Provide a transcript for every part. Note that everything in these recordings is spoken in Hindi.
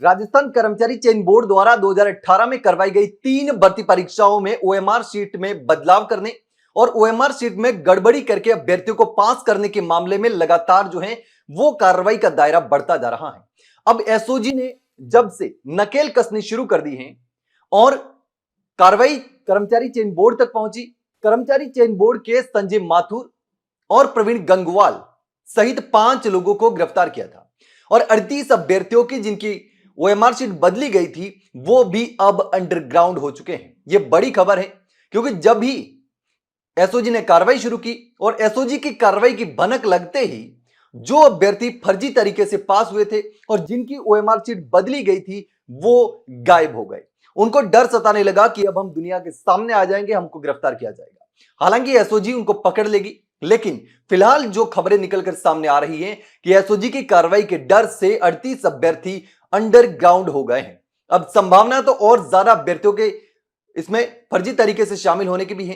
राजस्थान कर्मचारी चयन बोर्ड द्वारा 2018 में करवाई गई 3 भर्ती परीक्षाओं में ओएमआर शीट में बदलाव करने और ओएमआर शीट में गड़बड़ी करके अभ्यर्थियों को पास करने के मामले में लगातार जो है वो कार्रवाई का दायरा बढ़ता जा रहा है। अब एसओजी ने जब से नकेल कसनी शुरू कर दी है और कार्रवाई कर्मचारी चयन बोर्ड तक पहुंची, कर्मचारी चयन बोर्ड के संजय माथुर और प्रवीण गंगवाल सहित 5 लोगों को गिरफ्तार किया था और 38 अभ्यर्थियों की जिनकी ओएमआर शीट बदली गई थी वो भी अब अंडरग्राउंड हो चुके हैं। यह बड़ी खबर है क्योंकि जब भी एसओजी ने कार्रवाई शुरू की और एसओजी की कार्रवाई की भनक लगते ही जो अभ्यर्थी फर्जी तरीके से पास हुए थे और जिनकी ओएमआर शीट बदली गई थी वो गायब हो गए। उनको डर सताने लगा कि अब हम दुनिया के सामने आ जाएंगे, हमको गिरफ्तार किया जाएगा। हालांकि एसओजी उनको पकड़ लेगी, लेकिन फिलहाल जो खबरें निकलकर सामने आ रही हैं कि एसओजी की कार्रवाई के डर से 38 अभ्यर्थी अंडरग्राउंड हो गए हैं। अब संभावना तो और ज्यादा अभ्यर्थियों के इसमें फर्जी तरीके से शामिल होने की भी है,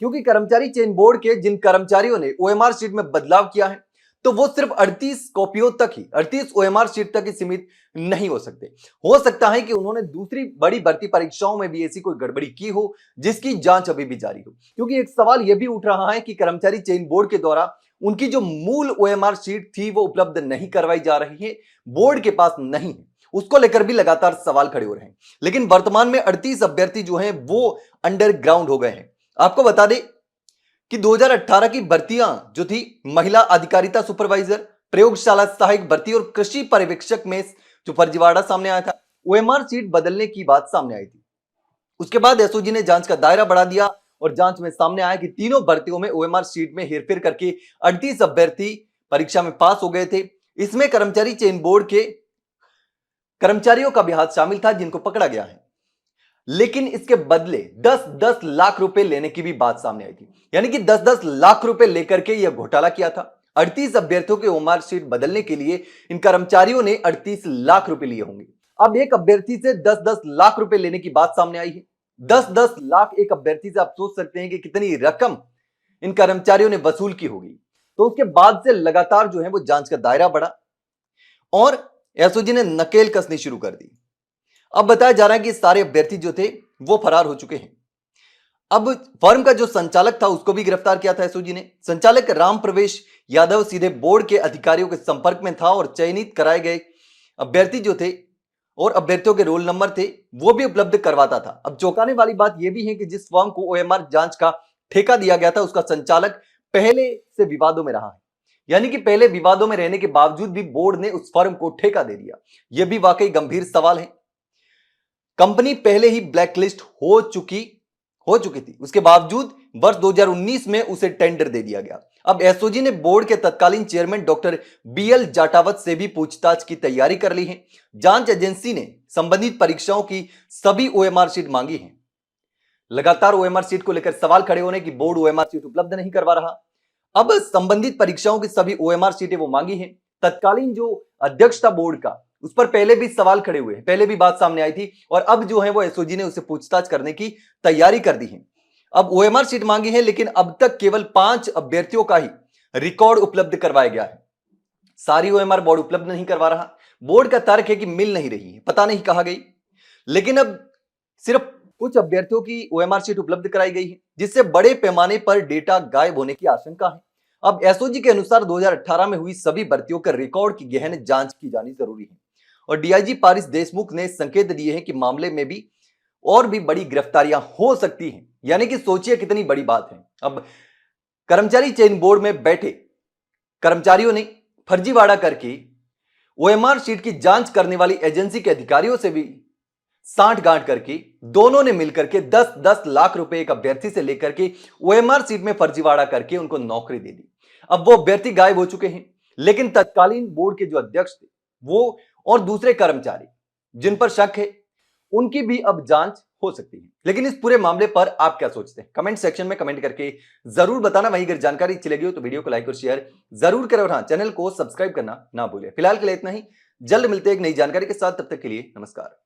क्योंकि कर्मचारी चयन बोर्ड के जिन कर्मचारियों ने ओएमआर शीट में बदलाव किया है तो वो सिर्फ 38 कॉपियों तक ही, 38 ओएमआर शीट तक ही सीमित नहीं हो सकते। हो सकता है कि उन्होंने दूसरी बड़ी भर्ती परीक्षाओं में भी ऐसी कोई गड़बड़ी की हो जिसकी जांच अभी भी जारी हो। क्योंकि एक सवाल यह भी उठ रहा है कि कर्मचारी चयन बोर्ड के द्वारा उनकी जो मूल ओएमआर शीट थी वो उपलब्ध नहीं करवाई जा रही है, बोर्ड के पास नहीं है, उसको लेकर भी लगातार सवाल खड़े हो रहे हैं। लेकिन वर्तमान में 38 अभ्यर्थी जो हैं वो अंडरग्राउंड हो गए हैं। आपको बता दें कि 2018 की भर्तियां जो थी महिला अधिकारिता सुपरवाइजर, प्रयोगशाला सहायक भर्ती और कृषि पर्यवेक्षक में जो फर्जीवाड़ा सामने आया था, ओएमआर शीट बदलने की बात सामने आई थी। उसके बाद एसओजी ने जांच का दायरा बढ़ा दिया और जांच में सामने आया कि तीनों भर्तियों में ओएमआर शीट में हेरफेर करके 38 अभ्यर्थी परीक्षा में पास हो गए थे। इसमें कर्मचारी चयन बोर्ड के कर्मचारियों का भी हाथ शामिल था जिनको पकड़ा गया है। लेकिन इसके बदले 10-10 लाख रुपए लेने की भी बात सामने आई थी, यानी कि 10-10 लाख रुपए लेकर के यह घोटाला किया था। 38 अभ्यर्थियों के ओएमआर शीट बदलने के लिए इन कर्मचारियों ने 38 लाख रुपए लिए होंगे। अब एक अभ्यर्थी से 10-10 लाख रुपए लेने की बात सामने आई है। 10-10 लाख एक अभ्यर्थी से आप सोच सकते हैं कि कितनी रकम इन कर्मचारियों ने वसूल की होगी। तो उसके बाद से लगातार जो है वो जांच का दायरा बढ़ा और एसओजी ने नकेल कसनी शुरू कर दी। अब बताया जा रहा है कि सारे अभ्यर्थी जो थे वो फरार हो चुके हैं। अब फर्म का जो संचालक था उसको भी गिरफ्तार किया था एसओजी ने। संचालक राम प्रवेश यादव सीधे बोर्ड के अधिकारियों के संपर्क में था और चयनित कराए गए अभ्यर्थी जो थे और अभ्यर्थियों के रोल नंबर थे वो भी उपलब्ध करवाता था। अब चौंकाने वाली बात यह भी है कि जिस फर्म को ओएमआर जांच का ठेका दिया गया था उसका संचालक पहले से विवादों में रहा है, यानी कि पहले विवादों में रहने के बावजूद भी बोर्ड ने उस फर्म को ठेका दे दिया। यह भी वाकई गंभीर सवाल है। कंपनी पहले ही ब्लैकलिस्ट हो चुकी थी, उसके बावजूद वर्ष 2019 में उसे टेंडर दे दिया गया। अब एसओजी ने बोर्ड के तत्कालीन चेयरमैन डॉक्टर बीएल जाटावत से भी पूछताछ की तैयारी कर ली है। जांच एजेंसी ने संबंधित परीक्षाओं की सभी ओएमआर शीट मांगी है। लगातार ओएमआर शीट को लेकर सवाल खड़े होने की बोर्ड ओएमआर शीट उपलब्ध नहीं करवा रहा। अब संबंधित परीक्षाओं की सभी ओएमआर शीटें वो मांगी हैं। तत्कालीन जो अध्यक्ष था बोर्ड का उस पर पहले भी सवाल खड़े हुए, पहले भी बात सामने आई थी और अब जो है वो एसओजी ने उसे पूछताछ करने की तैयारी कर दी है। अब ओएमआर शीट मांगी है लेकिन अब तक केवल 5 अभ्यर्थियों का ही रिकॉर्ड उपलब्ध करवाया गया है। सारी ओएमआर बोर्ड उपलब्ध नहीं करवा रहा। बोर्ड का तर्क है कि मिल नहीं रही है, पता नहीं कहां गई। लेकिन अब सिर्फ कुछ अभ्यर्थियों की ओएमआर शीट उपलब्ध कराई गई है जिससे बड़े पैमाने पर डेटा गायब होने की आशंका है। अब एसओजी के अनुसार 2018 में हुई सभी भर्तियों के रिकॉर्ड की गहन जांच की जानी जरूरी है और डीआईजी पारिस देशमुख ने संकेत दिए हैं कि मामले में भी और भी बड़ी गिरफ्तारियां हो सकती हैं। यानी कि सोचिए कितनी बड़ी बात है। अब कर्मचारी चयन बोर्ड में बैठे कर्मचारियों ने फर्जीवाड़ा करके ओएमआर शीट की जांच करने वाली एजेंसी के अधिकारियों से भी सांठगांठ करके दोनों ने मिलकर के 10-10 लाख रुपए एक अभ्यर्थी से लेकर के ओएमआर शीट में फर्जीवाड़ा करके उनको नौकरी दे दी। अब वो अभ्यर्थी गायब हो चुके हैं, लेकिन तत्कालीन बोर्ड के जो अध्यक्ष थे वो और दूसरे कर्मचारी जिन पर शक है उनकी भी अब जांच हो सकती है। लेकिन इस पूरे मामले पर आप क्या सोचते हैं कमेंट सेक्शन में कमेंट करके जरूर बताना। वहीं अगर जानकारी अच्छी लगी हो तो वीडियो को लाइक और शेयर जरूर करें और हाँ, चैनल को सब्सक्राइब करना ना भूलें। फिलहाल के लिए इतना ही, जल्द मिलते हैं एक नई जानकारी के साथ, तब तक के लिए नमस्कार।